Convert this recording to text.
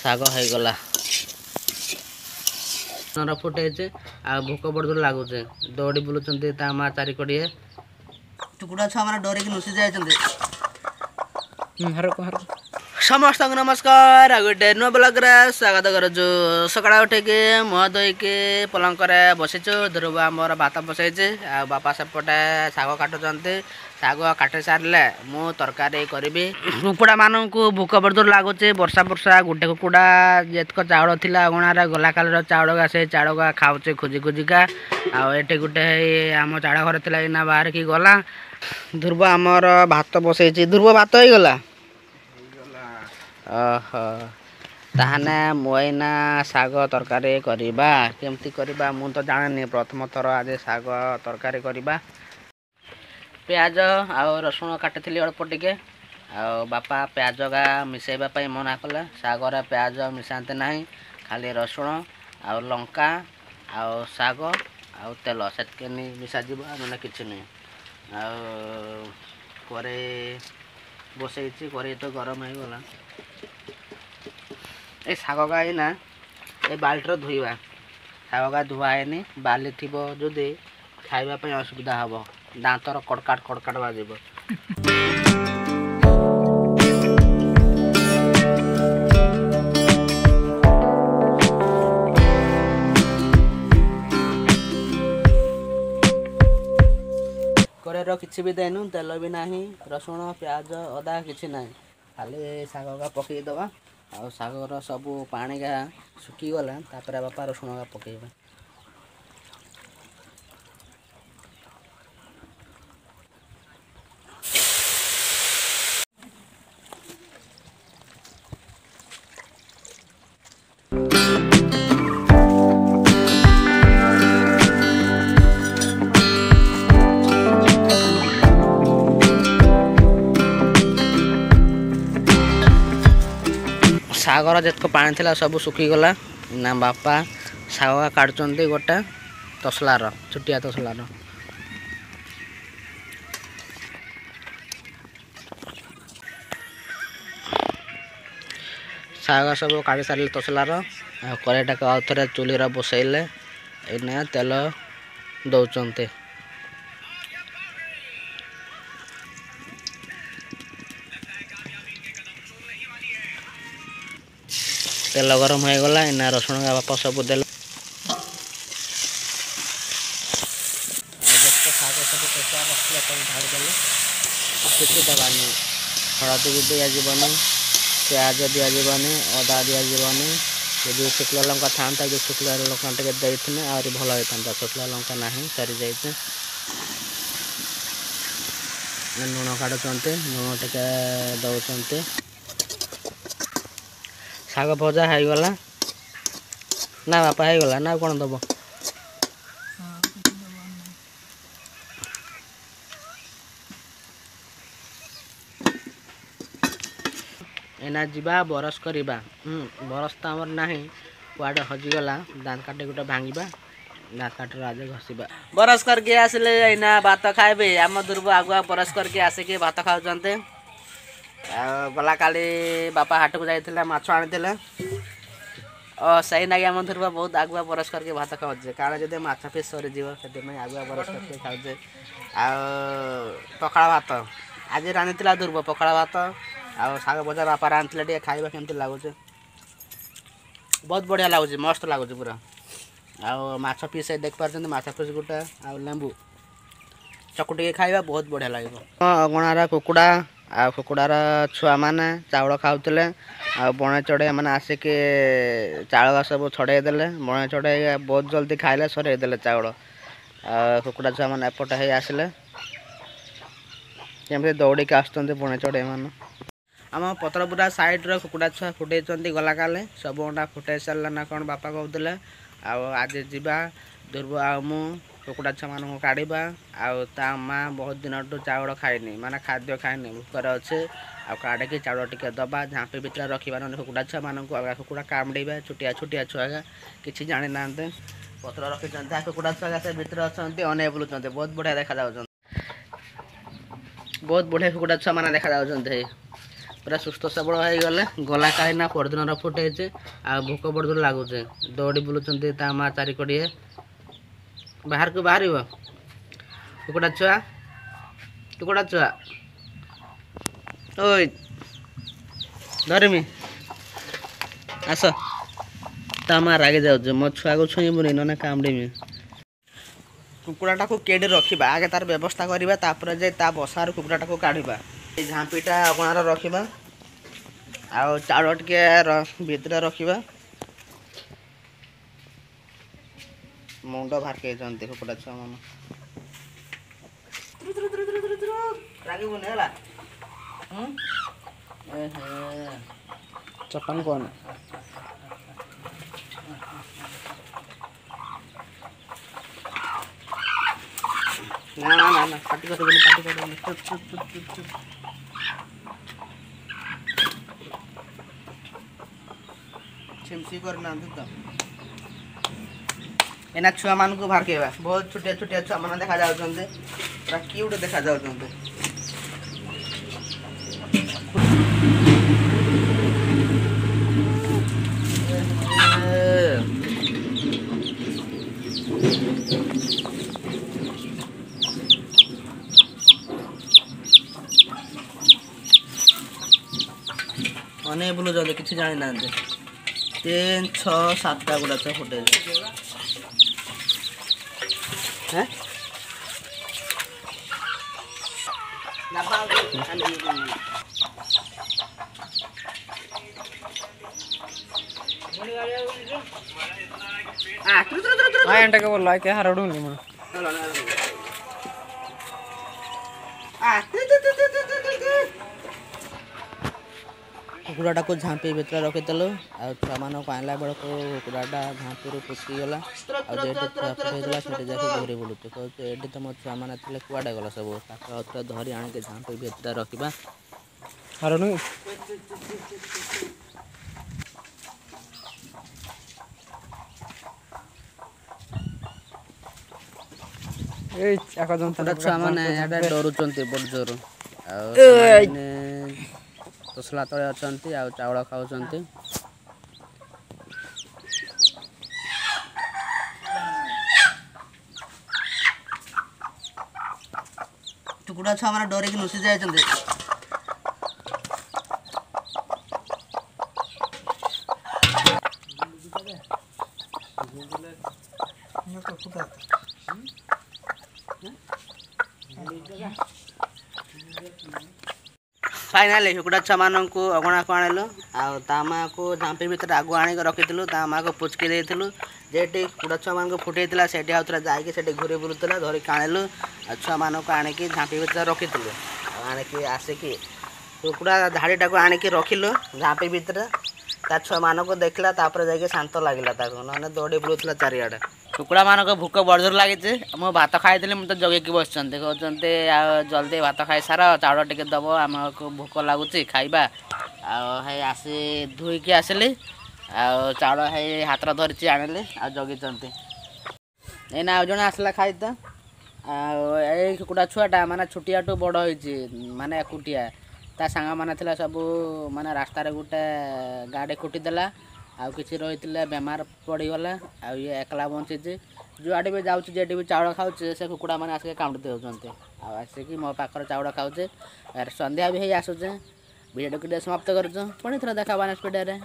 ଶାଗ ହେଇଗଲା ଫୁଟେଇছে ଆଉ ଭୋକ ବଡ଼ ଜୋର ଲାଗୁଛି ଦୌଡ଼ି ବୁଲୁଛନ୍ତି ତା ମା ଚାରିକଡ଼ିଏ ଟୁକୁଡ଼ା ଛୁଆ ମାନେ ଡରିକି ଲୁଚି ଯାଇଛନ୍ତି। ସମସ୍ତଙ୍କୁ ନମସ୍କାର ଆଉ ଗୋଟେ ନୂଆ ବ୍ଲଗ୍ରେ ସ୍ୱାଗତ କରୁଛୁ। ସକାଳେ ଉଠିକି ମୁହଁ ଧୋଇକି ପଲଙ୍କରେ ବସିଛୁ। ଧ୍ରୁବ ଆମର ଭାତ ବସେଇଛି ଆଉ ବାପା ସେପଟେ ଶାଗ କାଟୁଛନ୍ତି। ଶାଗ କାଟି ସାରିଲେ ମୁଁ ତରକାରୀ କରିବି। କୁକୁଡ଼ାମାନଙ୍କୁ ଭୋକ ବଡ଼ ଲାଗୁଛି। ବର୍ଷା ଗୋଟେ କୁକୁଡ଼ା ଯେତିକ ଚାଉଳ ଥିଲା ଅଗଣାରେ ଗଲା କାଲିର ଚାଉଳ ସେ ଚାଉଳ ଖାଉଛି ଖୋଜି ଖୋଜିକା। ଆଉ ଏଠି ଗୋଟେ ଆମ ଚାଳ ଘର ଥିଲା ଏଇନା ବାହାରିକି ଗଲା। ଧ୍ରୁବ ଆମର ଭାତ ବସେଇଛି। ଧ୍ରୁବ ଭାତ ହେଇଗଲା। ଓହୋ ତାହେଲେ ମୁଁ ଏଇନା ଶାଗ ତରକାରୀ କରିବା। କେମିତି କରିବା ମୁଁ ତ ଜାଣିନି। ପ୍ରଥମ ଥର ଆଜି ଶାଗ ତରକାରୀ କରିବା। ପିଆଜ ଆଉ ରସୁଣ କାଟିଥିଲି ଅଳ୍ପ ଟିକେ। ଆଉ ବାପା ପିଆଜ ମିଶାଇବା ପାଇଁ ମନା କଲେ। ଶାଗରେ ପିଆଜ ମିଶାନ୍ତି ନାହିଁ, ଖାଲି ରସୁଣ ଆଉ ଲଙ୍କା ଆଉ ଶାଗ ଆଉ ତେଲ ସେତିକି ମିଶାଯିବ, ନହେଲେ କିଛି ନାହିଁ। ଆଉ କରେଇ ବସେଇଛି, କରେଇ ତ ଗରମ ହେଇଗଲା। ଏ ଶାଗ ଏଇନା ଏ ବାଲ୍ଟିରେ ଧୋଇବା। ଶାଗ ଧୁଆ ହେଇନି, ବାଲି ଥିବ ଯଦି ଖାଇବା ପାଇଁ ଅସୁବିଧା ହେବ, ଦାନ୍ତର କଡ଼କାଟ କଡ଼କାଟ ବାଜିବ। କରେଇର କିଛି ବି ଦେଇନୁ, ତେଲ ବି ନାହିଁ, ରସୁଣ ପିଆଜ ଅଦା କିଛି ନାହିଁ, ଖାଲି ଶାଗ ପକେଇଦବା। ଆଉ ଶାଗର ସବୁ ପାଣି ଶୁଖିଗଲା ତାପରେ ବାପା ରସୁଣ ପକେଇବା। ଶାଗର ଯେତିକ ପାଣି ଥିଲା ସବୁ ଶୁଖିଗଲା। ନା ବାପା ଶାଗ କାଟୁଛନ୍ତି ଗୋଟେ ତସଲାର, ଛୋଟିଆ ତସଲାର। ଶାଗ ସବୁ କାଟି ସାରିଲେ ତସଲାର। ଆଉ କରେଇଟାକୁ ଆଉ ଥରେ ଚୁଲିରେ ବସେଇଲେ ଏଇନା ତେଲ ଦଉଛନ୍ତି। ତେଲ ଗରମ ହେଇଗଲା, ଏଇନା ରସୁଣ ବାପା ସବୁ ଦେଲେ। ଶାଗ ସବୁ କଷା ରଖିଲେ ସବୁ ଢାଳିଦେଲେ। କିଛି ଦେବାନି, ହଳଦୀ ବି ଦିଆଯିବନି, ପିଆଜ ଦିଆଯିବନି, ଅଦା ଦିଆଯିବନି। ଯଦି ଶୁଖିଲା ଲଙ୍କା ଥାନ୍ତା, ଯଦି ଶୁଖିଲା ଲଙ୍କା ଟିକେ ଦେଇଥିଲେ ଆହୁରି ଭଲ ହେଇଥାନ୍ତା। ଶୁଖିଲା ଲଙ୍କା ନାହିଁ, ସରିଯାଇଛି। ଲୁଣ କାଟୁଛନ୍ତି, ଲୁଣ ଟିକେ ଦଉଛନ୍ତି। ଶାଗ ଭଜା ହେଇଗଲା ନା ବାପା, ହେଇଗଲା ନା ଆଉ କ'ଣ ଦେବ? ଏଇନା ଯିବା ବରସ କରିବା। ବରସ ତ ଆମର ନାହିଁ, କୁଆଡ଼େ ହଜିଗଲା। ଦାନ୍ତ କାଠି ଗୋଟେ ଭାଙ୍ଗିବା, ଦାନ୍ତ କାଠିରେ ଆଜି ଘଷିବା। ବରସ କରିକି ଆସିଲେ ଏଇନା ଭାତ ଖାଇବେ। ଆମ ଧ୍ରୁବ ଆଗୁଆ ବରସ କରିକି ଆସିକି ଭାତ ଖାଉଛନ୍ତି। ଆଉ ଗଲା କାଲି ବାପା ହାଟକୁ ଯାଇଥିଲେ, ମାଛ ଆଣିଥିଲେ। ସେଇ ନାଗି ଆମ ଧ୍ରୁବ ବହୁତ ଆଗୁଆ ବରସ କରିକି ଭାତ ଖାଉଛେ, କାଳେ ଯଦି ମାଛ ପିସ୍ ସରିଯିବ ସେଥିପାଇଁ ଆଗୁଆ ବରସ କରିକି ଖାଉଛେ। ଆଉ ପଖାଳ ଭାତ ଆଜି ରାନ୍ଧିଥିଲା ଧ୍ରୁବ, ପଖାଳ ଭାତ ଆଉ ଶାଗ ଭଜା ବାପା ରାନ୍ଧିଥିଲେ। ଟିକେ ଖାଇବା କେମିତି ଲାଗୁଛି? ବହୁତ ବଢ଼ିଆ ଲାଗୁଛି, ମସ୍ତ ଲାଗୁଛି ପୁରା। ଆଉ ମାଛ ପିସ୍ ଦେଖିପାରୁଛନ୍ତି, ମାଛ ପିସ୍ ଗୋଟେ ଆଉ ଲେମ୍ବୁ ଚକୁଟିକି ଖାଇବା ବହୁତ ବଢ଼ିଆ ଲାଗିବ। ଅଗଣାର କୁକୁଡ଼ା ଆଉ କୁକୁଡ଼ାର ଛୁଆମାନେ ଚାଉଳ ଖାଉଥିଲେ। ଆଉ ବଣେ ଚଢ଼େଇ ମାନେ ଆସିକି ଚାଉଳ ସବୁ ଛଡ଼େଇ ଦେଲେ। ବଣେ ଚଢ଼େଇ ବହୁତ ଜଲ୍ଦି ଖାଇଲେ, ସରେଇ ଦେଲେ ଚାଉଳ। ଆଉ କୁକୁଡ଼ା ଛୁଆମାନେ ଏପଟେ ହେଇ ଆସିଲେ, କେମିତି ଦୌଡ଼ିକି ଆସୁଛନ୍ତି ବଣେ ଚଢ଼େଇ ମାନେ। ଆମ ପତ୍ରପୁରା ସାଇଡ଼୍ର କୁକୁଡ଼ା ଛୁଆ ଫୁଟେଇଛନ୍ତି ଗଲା କାଲି। ସବୁ ଅଣ୍ଡା ଫୁଟେଇ ସାରିଲା ନା କ'ଣ ବାପା କହୁଥିଲେ। ଆଉ ଆଜି ଯିବା ଧ୍ରୁବ ଆଉ ମୁଁ କୁକୁଡ଼ା ଛୁଆମାନଙ୍କୁ କାଢ଼ିବା। ଆଉ ତା ମା ବହୁତ ଦିନଠୁ ଚାଉଳ ଖାଇନି, ମାନେ ଖାଦ୍ୟ ଖାଇନି, ଭୋକରେ ଅଛି। ଆଉ କାଢ଼ିକି ଚାଉଳ ଟିକେ ଦେବା, ଝାମ୍ପି ଭିତରେ ରଖିବା, ନହେଲେ କୁକୁଡ଼ା ଛୁଆମାନଙ୍କୁ ଅଲଗା କୁକୁଡ଼ା କାମୁଡ଼ିବେ। ଛୋଟିଆ ଛୋଟିଆ ଛୁଆ କିଛି ଜାଣିନାହାନ୍ତି। ପତ୍ର ରଖିଛନ୍ତି, ଯାହା କୁକୁଡ଼ା ଛୁଆ ସେ ଭିତରେ ଅଛନ୍ତି, ଅନେଇ ବୁଲୁଛନ୍ତି। ବହୁତ ବଢ଼ିଆ ଦେଖାଯାଉଛନ୍ତି, ବହୁତ ବଢ଼ିଆ କୁକୁଡ଼ା ଛୁଆମାନେ ଦେଖାଯାଉଛନ୍ତି। पूरा सुस्थ सबल हो गले गला कहीं परदिन फुटे आ भोक बड़ जोर लगुचे दौड़ी बुलूँ ता माँ चारिकड़िए बाहर को बाहर कुकुड़ा छुआ ओई धरमी आस ता माँ रागे जाऊे मो छुआ को छुईबुनि ना कामड़ेमी कुकुड़ाटा को केड़ी रखा आगे तार व्यवस्था करवा तापर जे ता बसार कुकुड़ाटा को काढ़ा झांपीटा अगणार रखा आउ चाउल टे भितर रखा मुंड बाहर के कुकुड़ा छुआ मन रागबुनि चटन कौन ना पाटी कर छिमसी करना तो एना छुआ मान को भाकेबा बहुत छोटिया छोटिया छुआ मान देखा जाउछन्ते पूरा क्यूट देखा जाउछन्ते अने बोलो जल्दी किसी जानी ना 3 6 7टा गुड़ा छ फुटे हैं ఎంటకి వాళ్ళకి హరడు ఉంది మన कुकुड़ाटा को झांपी भितर रखीदेलु आ छुआ मान को आनला बेल को कुकुड़ाटा झांपी पुचकी गला जाके घूरी बुलूचे कहते ये तो मो छुआ मैंने थे कुआडे गला सब धरी आनिक झांपी भितर रखा హరడు এই একজন छुआ मैंने डरुंच बड़ जोर तसला तले अच्छा चाउल खाऊँ टुकुड़ा छुआ मैंने डरिक लुचि जाए फाइनाली कुकुड़ा छुआ मान को अगणा को आणलु आमा को झांपी भितर आगु आणिक रखीलु ता माँ को पुचकी देलु जेटी कुकुड़ा छुआ मान को फुटेला से आउथरा जाइए से घूरी बुलूला धरिक आणलु आ छुआ मान को आणिक झांपी भितर रखीलु आणिक आसिकी कुकुड़ा धाड़ीटा को आणिक रखिलु झांपी भितर ता छुआ मान को देखला जाके शांत लगिला ना दौड़ी बुलूला चारिआडे कुकुड़ा मान को भूक बड़जोर लगी मो भात खाई मुझे जगेकी बस कहते जल्दी भात खाई सार चाउल टे दब आम को भूक लगुच खाइबा आसी धोईकी आसिली चाउल है हाथ धरी आनिले आ जगी एना आउ जन आसला खाई तो कुकुड़ा छुआटा माने छुटिया टू बड़ होती माने एकुटिया ता सांग माने थिला सब माने रास्ता रे गोटे गाड़ी कुटिदेला आउ किसी रही बेमार पड़गला आउ ये एकला बंची जुआडे भी जाऊँ जेटी भी चाउल खाऊे से कुकुड़ा मैंने आसिक कामड़ी देते आसिकी मो पाखर चाउल खाऊे संध्या भी आसूचे वीडियो को समाप्त कर पुणी थोड़ा देखा नेक्स्ट वीडियो।